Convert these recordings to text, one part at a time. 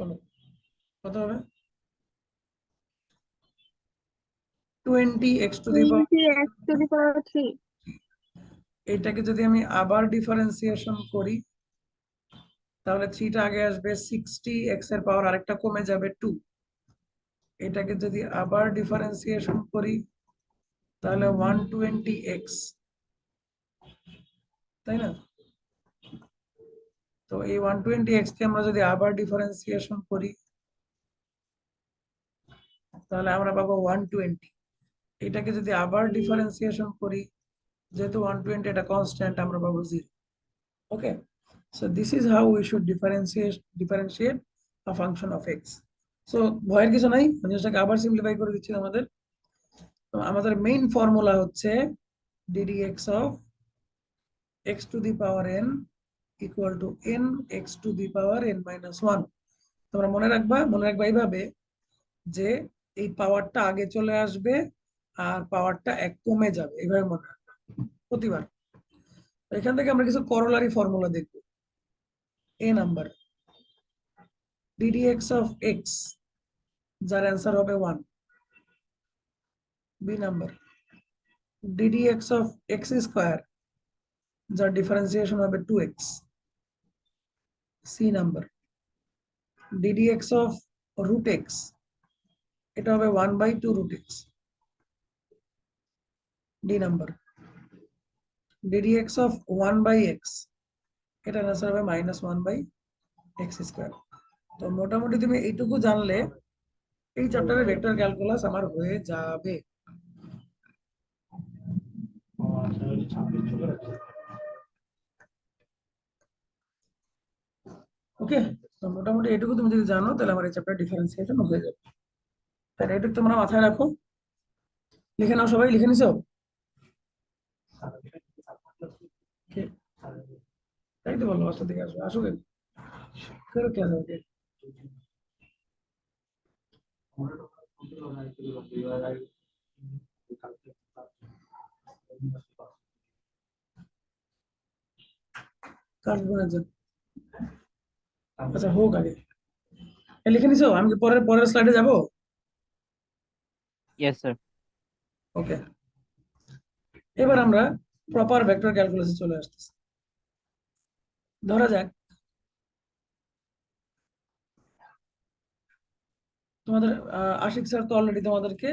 বলো কত হবে? 20x⁻3। এটাকে যদি আমি আবার ডিফারেন্সিয়েশন করি তাহলে 3টা আগে আসবে, 60x এর পাওয়ার আরেকটা কমে যাবে 2। এটাকে যদি আবার ডিফারেন্সিয়েশন করি তাহলে 120x, তাই না? তো এই 120x কে আমরা যদি আবার ডিফারেন্সিয়েশন করি তাহলে আমরা পাবো 120। এটাকে যদি আবার ডিফারেন্সিয়েশন করি, যেহেতু 120 এটা কনস্ট্যান্ট, আমরা পাবো 0। Okay, so this is how we should differentiate a function of x. সো ভয়ের কিছু নাই, জিনিসটাকে আবার সিম্পলিফাই করে দিচ্ছি আমাদের। তো আমাদের মেইন ফর্মুলা হচ্ছে ddx of x two the power n equal to n x two the power n minus 1। তোমরা মনে রাখবা এইভাবে যে এই পাওয়ারটা আগে চলে আসবে আর পাওয়ারটা 1 কমে যাবে, এইভাবে মনে রাখবা প্রতিবার। এখান থেকে আমরা কিছু করোলারি ফর্মুলা দেখব। A number ddx of x, যার অ্যান্সার হবে 1। B number ddx of x square, যার ডিফারেন্সিয়েশন হবে 2x। C number ddx of root x, এটা হবে 1/2 root x। D number ddx of 1/x, এটার অ্যান্সার হবে -1/x স্কয়ার। তো মোটামুটি তুমি এইটুকু জানলে এই চ্যাপ্টারের ভেক্টর ক্যালকুলাস আমার হয়ে যাবে। ওকে, তো মোটামুটি এটুকু তুমি যদি জানো তাহলে আমার এই চ্যাপ্টার ডিফারেন্সিয়েশন হয়ে যাবে। তাহলে এটুকু তোমরা মাথায় রাখো, লিখে নাও, সবাই লিখে নিছো? কে? তাই তো বলো, বাসা থেকে আসবে, আসো কেন? কেন কে আসবে? কার বোনের জন্য? আচ্ছা হোক আগে। লিখে নিছো? আমি কি পরের পরের স্লাইডে যাবো? Yes sir. ওকে, এবার আমরা প্রপার ভেক্টর ক্যালকুলাসে চলে আসতেছি। ধরা যাক তোমাদের আশিক স্যার তো অলরেডি তোমাদেরকে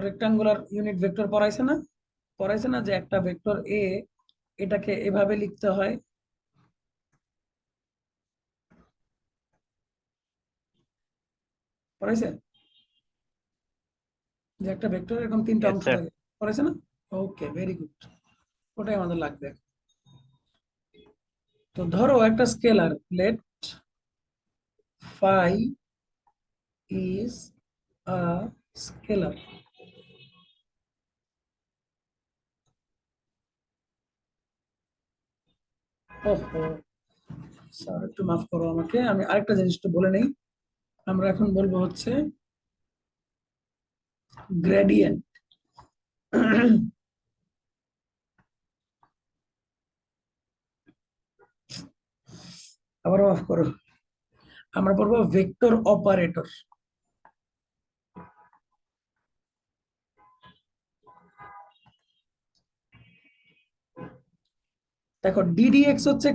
রেক্টাঙ্গুলার ইউনিট ভেক্টর পড়াইছে না যে একটা ভেক্টর এ এটাকে এভাবে লিখতে হয়। পড়াইছে যে একটা ভেক্টর এরকম 3টা ইয়েস অংশ স্যার। থাকে, পড়াইছে না? ওকে, ভেরি গুড, ওটাই আমাদের লাগবে। তো ধরো একটা scalar, let phi is a scalar। ওহো স্যার, একটু মাফ করো আমাকে, আমি আরেকটা জিনিস তো বলে নেই। আমরা এখন বলবো হচ্ছে গ্রেডিয়েন্ট। আবার মাফ করো, আমরা বলবো ভেক্টর অপারেটর। দেখো ডিডিএক্স হচ্ছে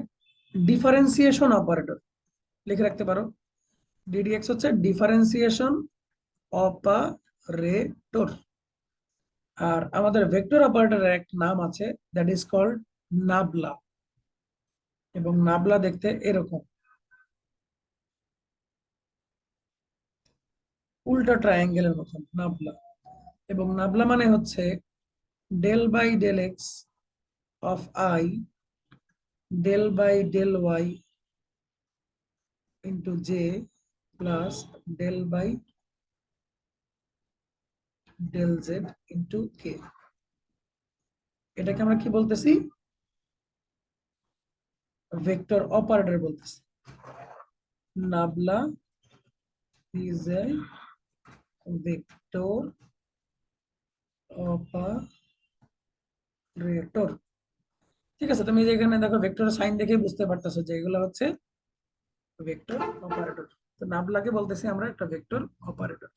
ডিফারেন্সিয়েশন অপারেটর, লিখে রাখতে পারো। ডিডিএক্স হচ্ছে ডিফারেন্সিয়েশন অপারেটর। আর আমাদের ভেক্টর অপারেটরের একটা নাম আছে, দ্যাট ইজ কল্ড নাবলা। এবং নাবলা দেখতে এরকম, উল্টা ট্রায়াঙ্গেলের মতন নাবলা। এবং নাবলা মানে হচ্ছে del by del x of i del by del y into j plus del by del z into k. এটাকে আমরা কি বলতেছি? ভেক্টর অপারেটর বলতেছি। Nabla is a vector operator. ঠিক আছে, তুমি যেখানে দেখো ভেক্টর সাইন দেখে বুঝতে পারতেছো যে এগুলো হচ্ছে ভেক্টর অপারেটর। তো নাবলাকে বলতেছি আমরা একটা ভেক্টর অপারেটর।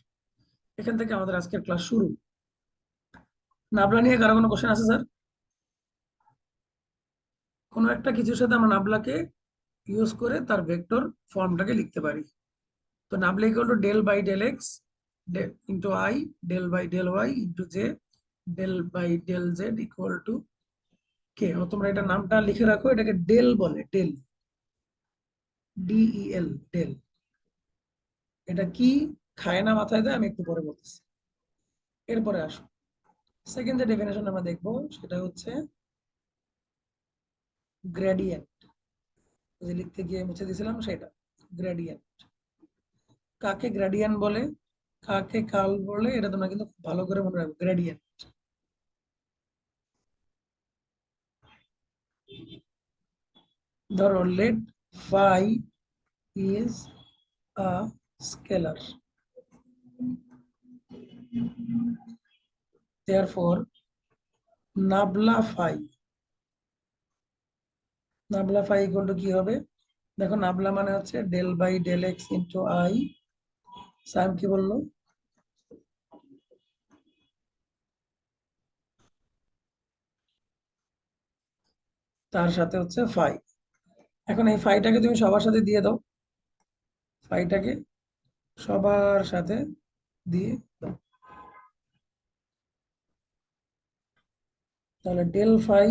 এখান থেকে আমাদের আজকের ক্লাস শুরু। নাবলা নিয়ে কারো কোনো কোশ্চেন আছে স্যার? কোনো একটা কিছুর সাথে আমরা নাবলাকে ইউজ করে তার ভেক্টর ফর্মটাকে লিখতে পারি। তো nabla equal to del by del x into i, del by del y into j, del by del z equal to k. তোমরা এটা নামটা লিখে রাখো, এটাকে ডেল বলে, ডেল, ডিইএল, ডেল। এটা কি খায় না মাথায় দেয়, আমি একটু পরে বলতেছি। এরপরে আসো, সেকেন্ড যে ডেফিনেশন আমরা দেখবো সেটা হচ্ছে গ্রেডিয়েন্ট। যে লিখতে গিয়ে মুছে দিয়েছিলাম সেটা, গ্রেডিয়েন্ট। কাকে গ্রেডিয়েন্ট বলে, কাকে কাল বলে, এটা তোমরা কিন্তু খুব ভালো করে মনে রাখবে। গ্রেডিয়েন্ট, ধরো let phi is a scalar, therefore nabla phi, nabla phi equal to কি হবে? দেখো নাবলা মানে হচ্ছে del by del x into i, সাম কি বললো, তার সাথে হচ্ছে ফাই। এখন এই ফাইটাকে তুমি সবার সাথে দিয়ে দাও, ফাইটাকে সবার সাথে দিয়ে দাও, তাহলে del phi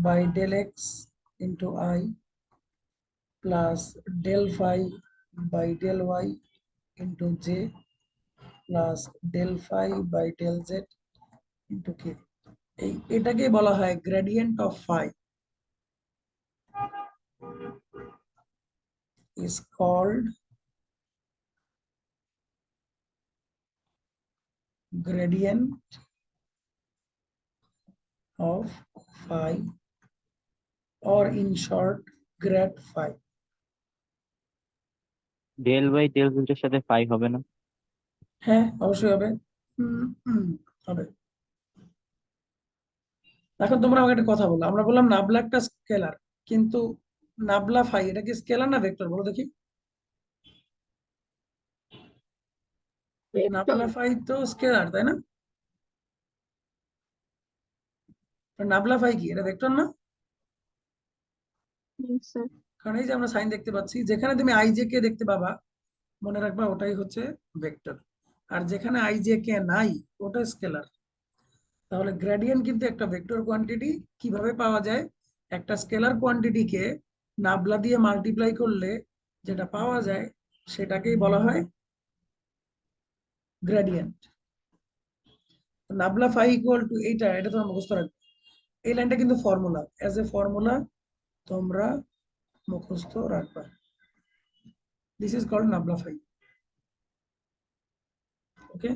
by del x into i plus del phi by del y into j plus del phi by del z into k. এটাকে বলা হয় gradient of phi, is called gradient of phi, or in short grad phi. Del by del z এর সাথে phi হবে না? হ্যাঁ অবশ্যই হবে। হবে। এখন তোমরা আমাকে একটা কথা বলো, আমরা বললাম নাবলা একটা স্কেলার, কিন্তু নাবলা ফাই এটা কি স্কেলার না ভেক্টর বলো দেখি? নাবলা ফাই তো স্কেলার, তাই না? নাবলা ফাই কি, এটা ভেক্টর না? স্যার। কারণ এই যে আমরা সাইন দেখতে পাচ্ছি, যেখানে তুমি আই জে কে দেখতে পাবা মনে রাখবা ওটাই হচ্ছে ভেক্টর, আর যেখানে আই জে কে নাই ওটা স্কেলার। তাহলে গ্রেডিয়েন্ট কিন্তু একটা ভেক্টর কোয়ান্টিটি। কিভাবে পাওয়া যায়? একটা স্কেলার কোয়ান্টিটিকে নাবলা দিয়ে মাল্টিপ্লাই করলে যেটা পাওয়া যায় সেটাকেই বলা হয় গ্রেডিয়েন্ট। নাবলা ফাই ইকুয়াল টু এইটা, এটা তোমরা মুখস্থ রাখবে। এই লাইনটা কিন্তু ফর্মুলা, অ্যাজ এ ফর্মুলা তোমরা মুখস্থ রাখবা। This is called nabla phi. Okay,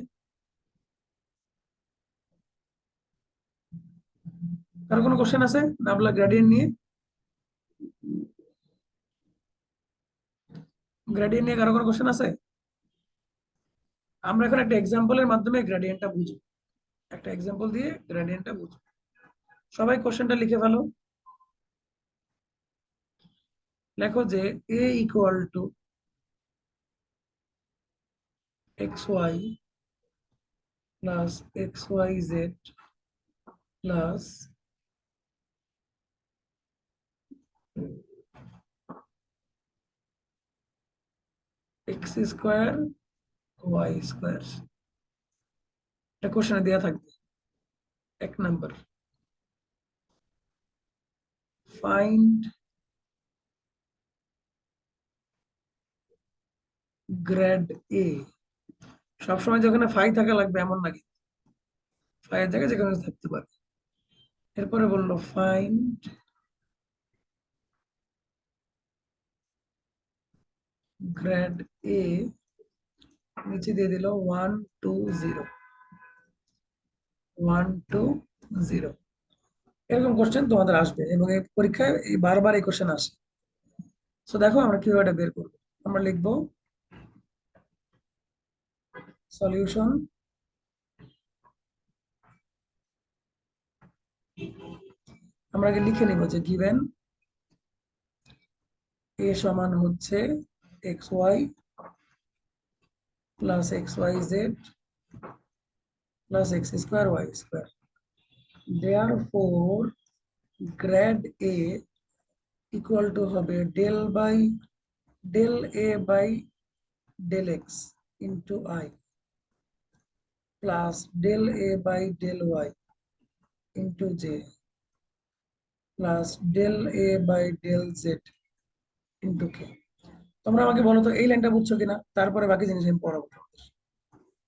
কারো কোনো কোশ্চেন আছে নাবলা গ্রেডিয়েন্ট নিয়ে? গ্রেডিয়েন্ট নিয়ে কারো কোনো কোশ্চেন আছে? আমরা এখন একটা এক্সাম্পলের মাধ্যমে গ্রেডিয়েন্টটা বুঝবো, একটা এক্সাম্পল দিয়ে গ্রেডিয়েন্টটা বুঝবো। সবাই কোশ্চেনটা লিখে ফেলো। লেখো যে a equal to x y plus x y z plus x square y square. এটা কোশ্চেনে দেওয়া থাকবে। 1 নম্বর, ফাইন্ড গ্রেড এ। সবসময় যেখানে ফাই থাকা লাগবে এমন নাকি, ফাইয়ের জায়গায় যেখানে থাকতে পারে। এরপরে বললো ফাইন্ড গ্রেড এ, নিচে দিয়ে দিল 1 2 0, 1 2 0। এরকম কোশ্চেন তোমাদের আসবে এবং এই পরীক্ষায় বারবার এই কোশ্চেন আসে। তো দেখো আমরা কিভাবে এটা বের করবো। আমরা লিখবো সলিউশন, আমরা আগে লিখে নিব যে গিভেন এ সমান হচ্ছে xy plus xyz plus x square y square. Therefore, grad A equal to হবে del A by del x into I plus del A by del y into j plus del A by del z into k. তোমরা আমাকে বলো তো এই লাইনটা বুঝছো কিনা, তারপরে বাকি জিনিস আমি পড়াবো।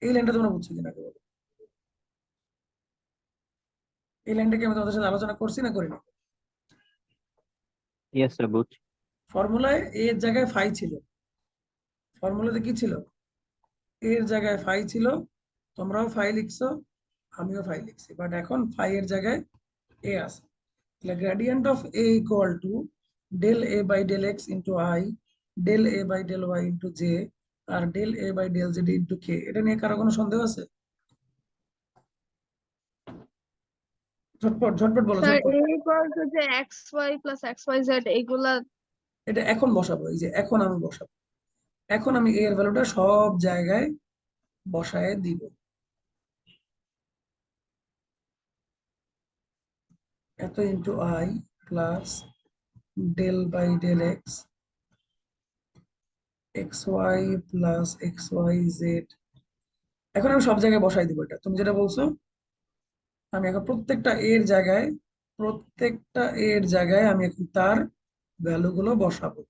এই লাইনটা তোমরা বুঝছো কিনা আগে বলো। এই লাইনটা কি আমি তোমাদের সাথে আলোচনা করছি না করিনি? ইয়েস স্যার, বুঝছি। ফর্মুলায় এ এর জায়গায় ফাই ছিল, ফর্মুলাতে কি ছিল, এ এর জায়গায় ফাই ছিল, তোমরাও ফাই লিখছো, আমিও ফাই লিখছি, বাট এখন ফাই এর জায়গায় এ আছে। তাহলে gradient of A equal to del A by del x into i, del A by del y into j, আর del A by del z into k. এটা নিয়ে কারো কোনো সন্দেহ আছে? ঝটপট ঝটপট বলো, স্যার ঝটপট। এ ইকুয়াল টু যে x y plus x y z এইগুলা। এটা এখন বসাবো, এই যে এখন আমি বসাবো, এখন আমি এর ভ্যালুটা সব জায়গায় বসায় দিব। এত into i plus del by del x x y plus x y z. এখন আমি সব জায়গায় বসাই দিব এটা, তুমি যেটা বলছো। আমি এখন প্রত্যেকটা এর জায়গায় আমি এখন তার ভ্যালু গুলো বসাবো।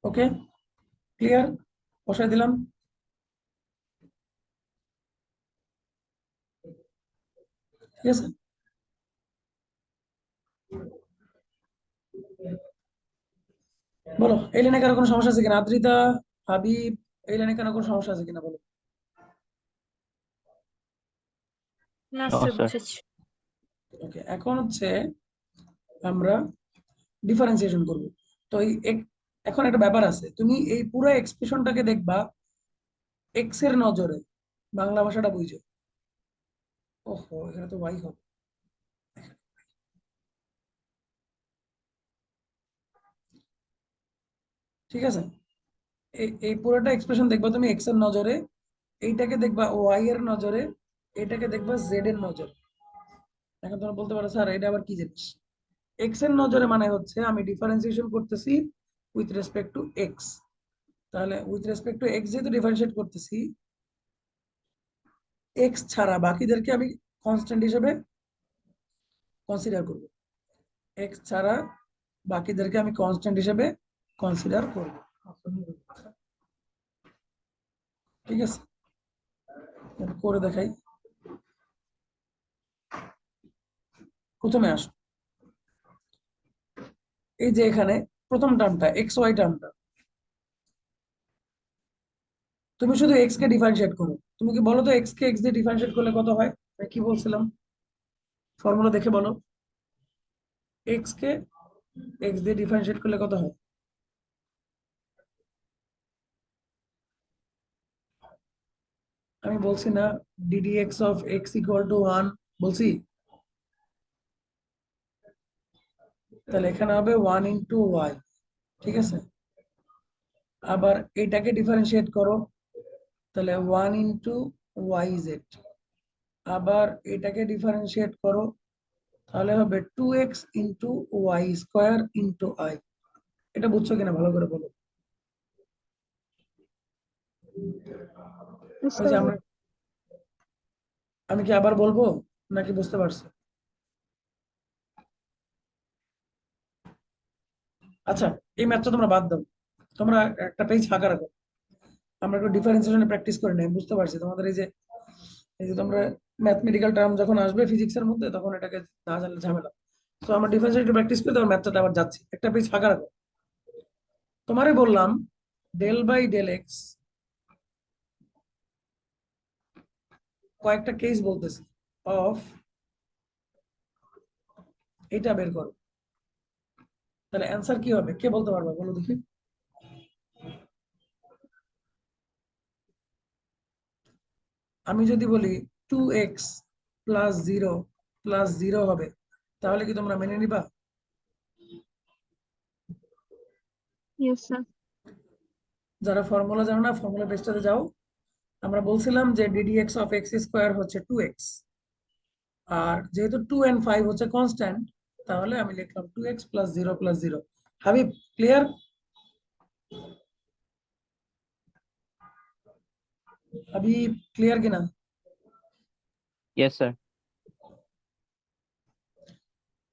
ওকে, ক্লিয়ার? বসাই দিলাম। ঠিক আছে, বলো এই লাইনে কারো কোনো সমস্যা আছে কিনা? আদ্রিতা, হাবিব, এই লাইনে কারো কোনো সমস্যা আছে কিনা বলো। না ও স্যার, স্যার। বুঝেছি। ওকে, এখন হচ্ছে আমরা ডিফারেন্সিয়েশন করব। তো এখন একটা ব্যাপার আছে, তুমি এই পুরো এক্সপ্রেশনটাকে দেখবা এক্স এর নজরে, বাংলা ভাষাটা বুঝো। ওহো, এখানে তো ওয়াই হবে। ঠিক আছে, এই পুরোটা এক্সপ্রেশন দেখবা তুমি এক্স এর নজরে, এইটাকে দেখবা ওয়াই এর নজরে, এটাকে দেখবা জেড এর নজরে। এখন তোমরা বলতে পারো স্যার এটা আবার কি জিনিস? এক্স এর নজরে মানে হচ্ছে আমি ডিফারেন্সিয়েশন করতেছি উইথ রেসপেক্ট টু এক্স। তাহলে উইথ রেসপেক্ট টু এক্স যেহেতু ডিফারেন্সিয়েট করতেছি, এক্স ছাড়া বাকিদেরকে আমি কনস্ট্যান্ট হিসেবে কনসিডার করব। এক্স ছাড়া বাকিদেরকে আমি কনস্ট্যান্ট হিসেবে কনসিডার করব। ঠিক আছে, আমি করে দেখাই। প্রথমে আসো, এই যে এখানে প্রথম টার্মটা এক্স ওয়াই টার্মটা, তুমি শুধু এক্স কে ডিফারেন্সিয়েট করো। তুমি কি বলো তো এক্স কে এক্স দিয়ে ডিফারেন্সিয়েট করলে কত হয়? আমি কি বলছিলাম, ফর্মুলা দেখে বলো। এক্স কে এক্স দিয়ে ডিফারেন্সিয়েট করলে কত হয়? আমি বলছি না DD x of x equal to 1, বলছি? তাহলে এখানে হবে 1 ইন্টু ওয়াই। ঠিক আছে, আবার এটাকে ডিফারেন্সিয়েট করো, তাহলে 1 ইন্টু ওয়াই জেড। আবার এটাকে ডিফারেন্সিয়েট করো, তাহলে হবে 2x into y square into i. এটা বুঝছো কিনা ভালো করে বলো। ওই যে আমি কি আবার বলবো নাকি বুঝতে পারছো? আচ্ছা, এই ম্যাথটা তোমরা বাদ দাও, তোমরা একটা পেজ ফাঁকা রাখো। আমরা একটু ডিফারেন্সিয়েশনে প্র্যাকটিস করে নেই, বুঝতে পারছি তোমাদের এই যে তোমরা ম্যাথমেটিক্যাল টার্ম যখন আসবে ফিজিক্সের মধ্যে তখন এটাকে না জানলে ঝামেলা। তো আমরা ডিফারেন্সিয়েশন একটু প্র্যাকটিস করে তারপর ম্যাথটাতে আবার যাচ্ছি। একটা পেজ ফাঁকা রাখো। তোমারে বললাম ডেল বাই ডেল এক্স, কয়েকটা কেস বলতেছি অফ, এটা বের করো। তাহলে অ্যান্সার কি হবে কে বলতে পারবে বলো দেখি? আমি যদি বলি 2x প্লাস 0 প্লাস 0 হবে, তাহলে কি তোমরা মেনে নিবা? Yes, sir. যারা ফর্মুলা জানো না, ফর্মুলা পেজটাতে যাও। আমরা বলছিলাম যে ddx অফ x স্কোয়ার হচ্ছে 2x, আর যেহেতু 2 and 5 হচ্ছে কনস্ট্যান্ট, তাহলে আমি লিখলাম 2x plus 0 plus 0। Habib, clear? Habib, clear কিনা? Yes sir.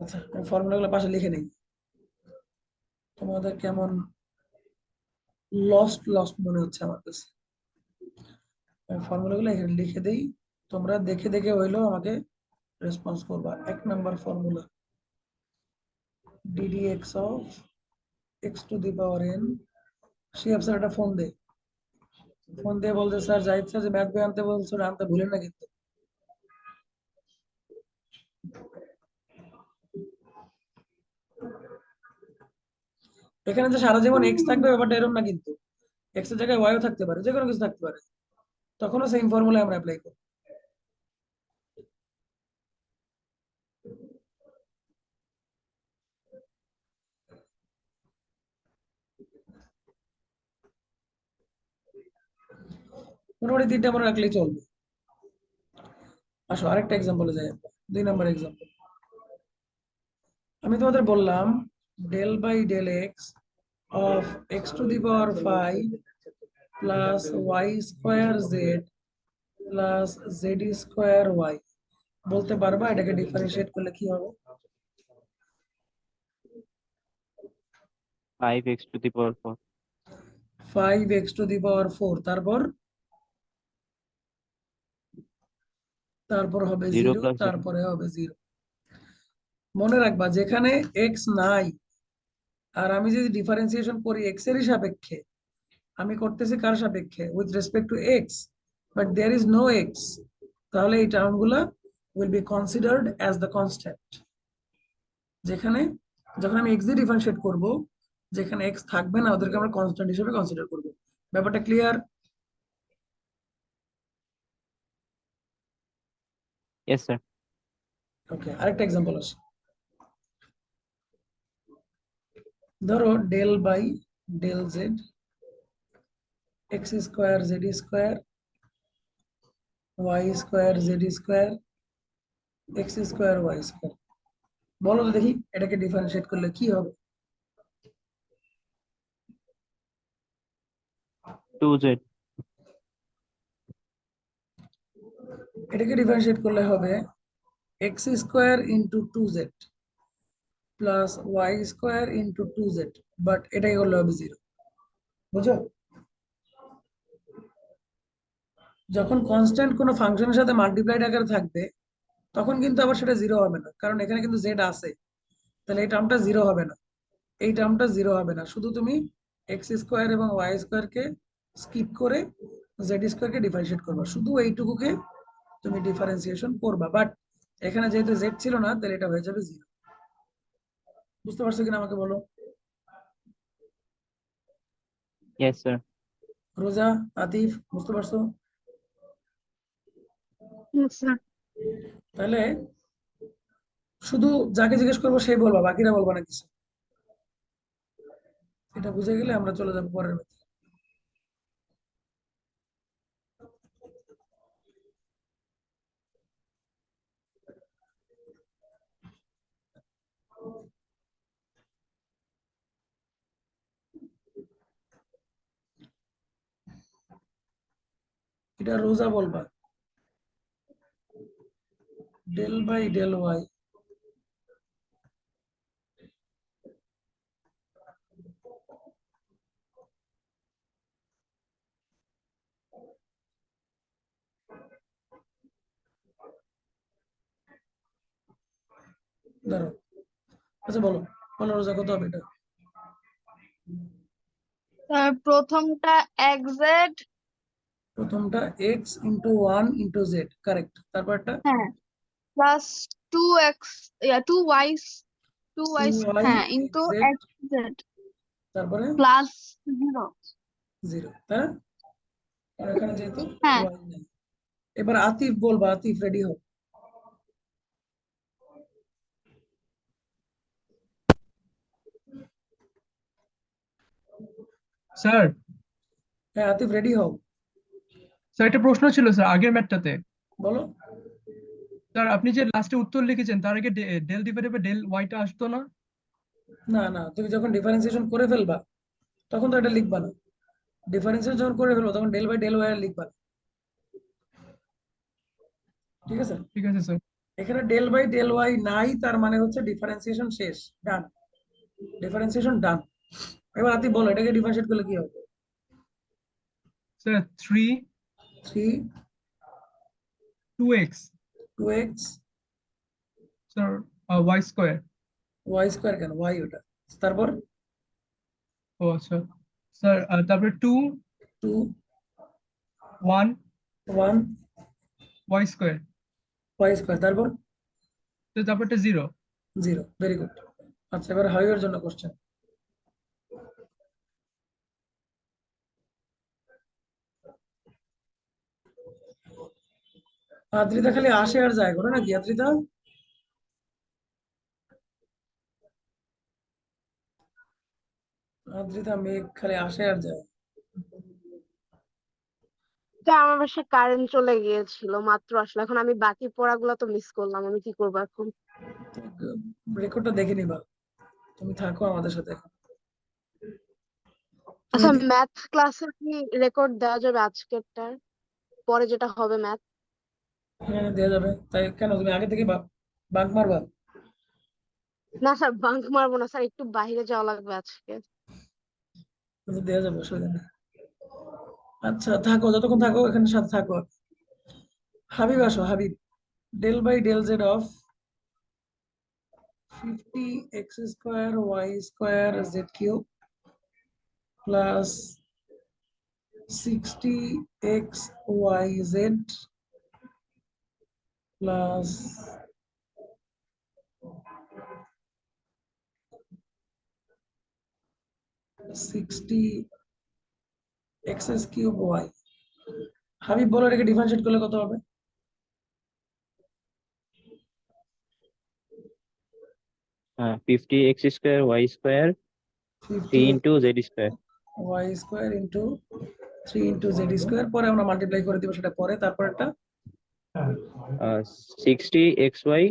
আচ্ছা, আমি ফর্মুলাগুলো পাশে লিখে নিই। তোমাদের কেমন লস্ট মনে হচ্ছে আমার কাছে। আমি ফর্মুলাগুলো এখানে লিখে দেই, তোমরা দেখে দেখে হইলেও আমাকে রেসপন্স করবা। 1 number formula, ddx of x two the power n। Shihab sir একটা ফোন দে, ফোন দিয়ে বলতে স্যার জাহিদ স্যার যে ম্যাথ বই আনতে বলছো ওটা আনতে ভুলেন না কিন্তু। এখানে যে সারা জীবন এক্স থাকবে ব্যাপারটা এরকম না কিন্তু, এক্স এর জায়গায় ওয়াইও থাকতে পারে, যে কোনো কিছু থাকতে পারে, তখনও সেম ফর্মুলা আমরা অ্যাপ্লাই করি। মোটামুটি 3টা মনে রাখলেই চলবে। আসো আরেকটা এক্সাম্পলে যাই আমরা, 2 নাম্বার এক্সাম্পল। আমি তোমাদের বললাম del by del x of x to the power 5 plus y square z plus z square y. বলতে পারবা এটাকে ডিফারেন্সিয়েট করলে কি হবে? 5x two the power 4। 5x two the পাওয়ার 4, তারপর হবে 0 0, প্লাস 0। তারপরে হবে 0। মনে রাখবা যেখানে x নাই, আর আমি যদি ডিফারেন্সিয়েশন করি x এরই সাপেক্ষে, আমি করতেছি কার সাপেক্ষে? With respect to x, but there is no x, তাহলে এই টার্মগুলো will be considered as the constant. যেখানে যখন আমি x দিয়ে ডিফারেন্সিয়েট করব, যেখানে x থাকবে না ওদেরকে আমরা কনস্ট্যান্ট হিসেবে কনসিডার করব। ব্যাপারটা ক্লিয়ার? Yes sir. ওকে, আরেকটা এক্সাম্পল আছে। ধরো del by del z x square z square y square z square x square y square. বলো তো দেখি এটাকে ডিফারেন্সিয়েট করলে কি হবে? 2z। এটাকে ডিফারেন্সিয়েট করলে হবে x square into 2z plus y square into 2z, but এটাই করলে হবে 0। বুঝো? যখন কনস্ট্যান্ট কোনো ফাংশনের সাথে মাল্টিপ্লাইড আকারে থাকবে, তখন কিন্তু আবার সেটা 0 হবে না, কারণ এখানে কিন্তু জেড আছে। তাহলে এই টার্মটা 0 হবে না, এই টার্মটা 0 হবে না। শুধু তুমি এক্স স্কোয়ার এবং ওয়াই স্কোয়ারকে স্কিপ করে জেড স্কোয়ারকে ডিফারেন্সিয়েট করবা, শুধু এইটুকুকে তুমি ডিফারেন্সিয়েশন করবা। বাট এখানে যেহেতু জেড ছিল না, তাহলে এটা হয়ে যাবে 0। বুঝতে পারছো কিনা আমাকে বলো? Yes sir. রোজা, আতিফ, বুঝতে পারছো? Yes, sir. তাহলে শুধু যাকে জিজ্ঞেস করবো সেই বলবা, বাকিরা বলবা না কিছু। এটা বুঝে গেলে আমরা চলে যাবো পরের method। এটা রোজা বলবা, ডেল বাই ডেল ওয়াই ধরো। আচ্ছা বলো, বলো রোজা কত হবে এটা? প্রথমটা xz, প্রথমটা x into 1 into z, correct. তারপরটা হ্যাঁ, plus 2x, 2y, 2y, 2y হ্যাঁ, ইন্টু জেড, xz তারপরে প্লাস 0। 0, তাই না? আর এখানে যেহেতু হ্যাঁ, ওয়াই নেই, এবার আতিফ বলবা, আতিফ রেডি হও। স্যার হ্যাঁ আতিফ রেডি হও, স্যার একটা প্রশ্ন ছিল স্যার আগের ম্যাথটাতে। বলো। স্যার আপনি যে লাস্টে উত্তর লিখেছেন তার আগে ডেল ডিভাইডেড বাই ডেল ওয়াইটা আসতো না? না না, তুমি যখন ডিফারেন্সিয়েশন করে ফেলবা তখন তো এটা লিখবা না। ডিফারেন্সিয়েশন যখন করে ফেলবো তখন ডেল বাই ডেল ওয়াই লিখবা না। ঠিক আছে, ঠিক আছে স্যার। এখানে ডেল বাই ডেল ওয়াই নাই, তার মানে হচ্ছে ডিফারেন্সিয়েশন শেষ, ডান, ডিফারেন্সিয়েশন ডান। এবার আতিফ বলো এটাকে ডিফারেন্সিয়েট করলে কি হবে? Sir 3 three 2x two x sir y square. Y square, কেন ওয়াই ওটা, তারপর ও আচ্ছা স্যার, তারপরে 2 two 1 one y square, y square, তারপর তারপরটা 0। Zero, very good. আচ্ছা এবার হাইওয়ের জন্য কোশ্চেন। আদ্রিতা খালি আসে আর যায় করে নাকি আদ্রিতা? আদ্রিতা মেঘ খালি আসে আর যায়। আমার বাসায় কারেন্ট চলে গিয়েছিল মাত্র আসলে, এখন আমি বাকি পড়াগুলো তো মিস করলাম, আমি কি করবো এখন? রেকর্ডটা দেখে নিবা, তুমি থাকো আমাদের সাথে। আচ্ছা, ম্যাথ ক্লাসে কি রেকর্ড দেওয়া যাবে আজকেরটার, পরে যেটা হবে ম্যাথ? হ্যাঁ দেওয়া যাবে, তাই কেন তুমি আগে থেকে বাঙ্ক মারবা? না স্যার, বাঙ্ক মারবো না স্যার, একটু বাইরে যাওয়া লাগবে আজকে। কিন্তু দেওয়া যাবে, অসুবিধা নেই। আচ্ছা থাকো, যতক্ষণ থাকো এখানে সাথে থাকো। হাবিব আসো, Habib. Del by del z of 50x square y square z cube plus 60x y z plus 60x cube y. Habib বলো এটাকে ডিফারেন্সিয়েট করলে কত হবে? 50x square y square 3 into z square. Y square into 3 into z square, পরে আমরা multiply করে দিব সেটা পরে, তারপর একটা 60xy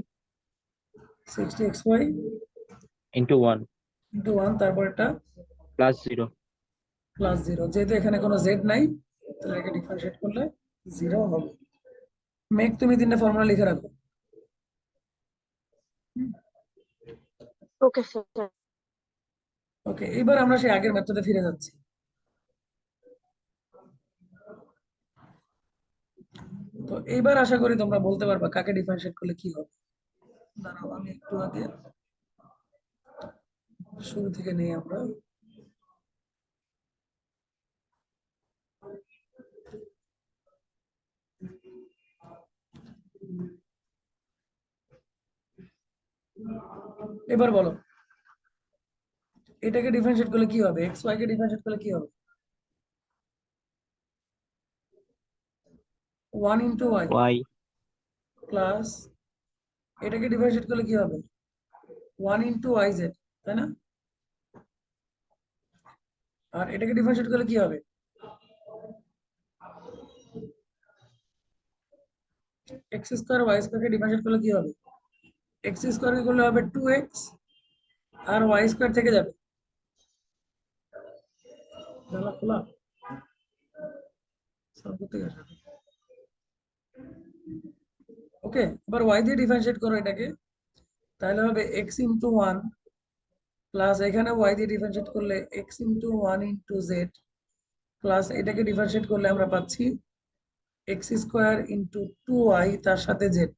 60xy ইন্টু 1 ইন্টু 1, তারপর একটা প্লাস 0। প্লাস 0। যেহেতু এখানে কোনো জেড নাই তাহলে এটাকে ডিফারেন্সিয়েট করলে 0 হবে। মেক তুমি তিনটা ফর্মুলা লিখে রাখো। Okay sir. ওকে, এবার আমরা সেই আগের মেথডে ফিরে যাচ্ছি। তো এইবার আশা করি তোমরা বলতে পারবা কাকে ডিফারেন্সিয়েট করলে কি হবে। দাঁড়াও আমি একটু আগে শুরু থেকে নেই আমরা। এবার বলো এটাকে ডিফারেন্সিয়েট করলে কি হবে, এক্স ওয়াই কে ডিফারেন্সিয়েট করলে কি হবে? 1 ইন্টু ওয়াই ওয়াই প্লাস এটাকে ডিফারেন্সিয়েট করলে কি হবে? 1 ইন্টু ওয়াই জেড, তাই না? আর এটাকে ডিফারেন্সিয়েট করলে কি হবে? এক্স স্কোয়ার ওয়াই স্কোয়ারকে ডিফারেন্সিয়েট করলে কি হবে? এক্স স্কোয়ারকে করলে হবে 2x আর ওয়াই স্কোয়ার থেকে যাবে। জানলা খোলা, সলভ করতে গেছে। ওকে, এবার ওয়াই দিয়ে ডিফারেন্সিয়েট করো এটাকে, তাহলে হবে x ইন্টু 1 প্লাস এখানে ওয়াই দিয়ে ডিফারেন্সিয়েট করলে x into 1 into Z plus এটাকে ডিফারেন্সিয়েট করলে আমরা পাচ্ছি এক্স স্কোয়ার ইন্টু 2y তার সাথে জেড,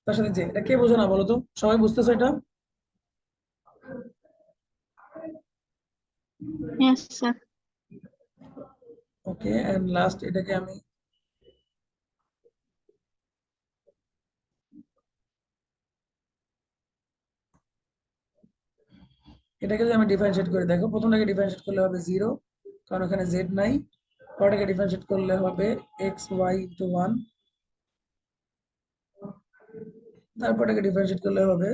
তার সাথে জেড। এটা কে বোঝো না বলো তো, সবাই বুঝতেছো এটা? Yes, sir. Okay, and last এটাকে আমি এটাকে যদি আমি ডিফারেন্সিয়েট করে দেখো, প্রথমটাকে ডিফারেন্সিয়েট করলে হবে 0 কারণ এখানে জেড নাই। পরটাকে ডিফারেন্সিয়েট করলে হবে এক্স ওয়াই ইন্টু 1 তারপর এটাকে ডিফারেন্সিয়েট করলে হবে,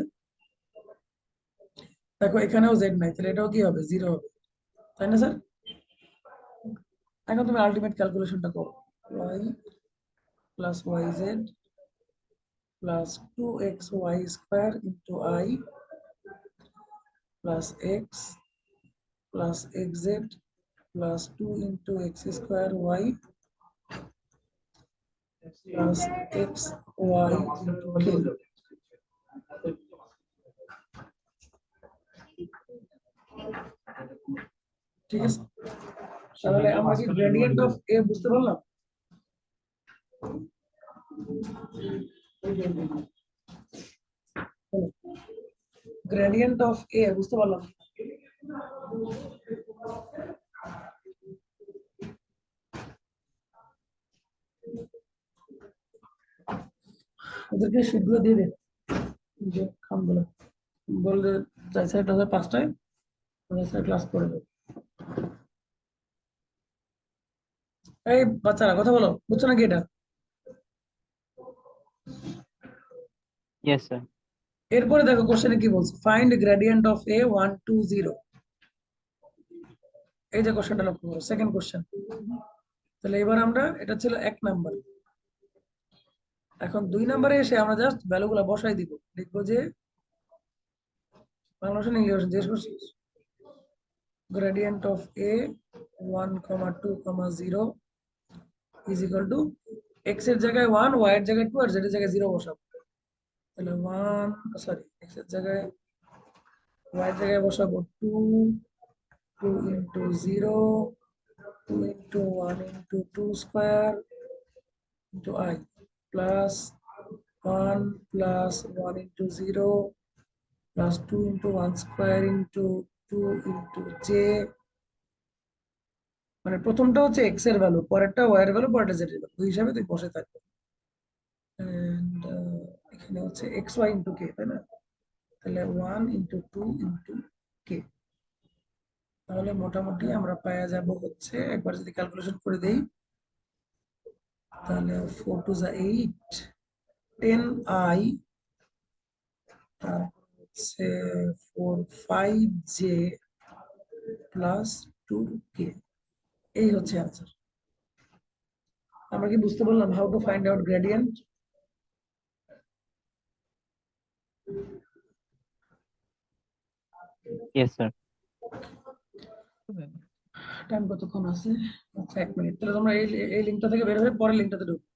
দেখো এখানেও জেড নাই, তাহলে এটাও কি হবে, 0 হবে, তাই না স্যার? এখন তুমি আলটিমেট ক্যালকুলেশনটা করো, y plus yz plus 2xy square into i plus x plus xz plus 2 into x square y plus xy into k। ঠিক আছে, তাহলে আমরা কি গ্রেডিয়েন্ট অফ a বুঝতে পারলাম? গ্রেডিয়েন্ট অফ a বুঝতে পারলাম? ওদেরকে শীটগুলো দিয়ে দে, যে খামগুলো বললে যাই স্যার ক্লাসে 5টায় স্যার ক্লাস করে দেবে। এই বাচ্চারা কথা বলো, বুঝছো নাকি এটা? Yes, sir. এরপরে দেখো কোশ্চেনে কি বলছে, ফাইন্ড গ্রেডিয়েন্ট অফ a 1 2 0। এই যে কোশ্চেনটা লক্ষ্য করো, সেকেন্ড কোশ্চেন। তাহলে এবার আমরা, এটা ছিল 1 নাম্বার, এখন 2 নম্বরে এসে আমরা জাস্ট ভ্যালুগুলো বসাই দিব, লিখবো যে বাংলা ভাষা ইংলিশ ভাষা জিজ্ঞেস করছি, gradient of a 1 2 0 is equal to x এর জায়গায় 1, y এর জায়গায় 2 আর z এর জায়গায় 0 বসাবো। তাহলে 1 সরি x এর জায়গায় y এর জায়গায় বসাবো 2 into 0 2 into 1 into 2 square into i plus 1 plus 1 into 0 plus 2 into 1 square into 2 into j, মানে প্রথমটা হচ্ছে x এর ভ্যালু, পরেরটা y এর ভ্যালু, পরেরটা z এর ভ্যালু, ওই হিসাবে তুই বসে থাকবে। এন্ড এখানে হচ্ছে xy ইন্টু k, তাই না? তাহলে 1 ইন্টু 2 ইন্টু k। তাহলে মোটামুটি আমরা পাওয়া যাব হচ্ছে, একবার যদি ক্যালকুলেশন করে দেই, তাহলে 4 2 যা 8 10i, তারপর হচ্ছে 4 5j প্লাস 2k, এই হচ্ছে অ্যান্সার। আমরা কি বুঝতে পারলাম how to find out gradient? Yes, sir. Time কতক্ষণ আছে? আচ্ছা 1 মিনিট। তাহলে তোমরা এই লিঙ্কটা থেকে বের হয়ে পরের লিঙ্কটাতে ঢুকো।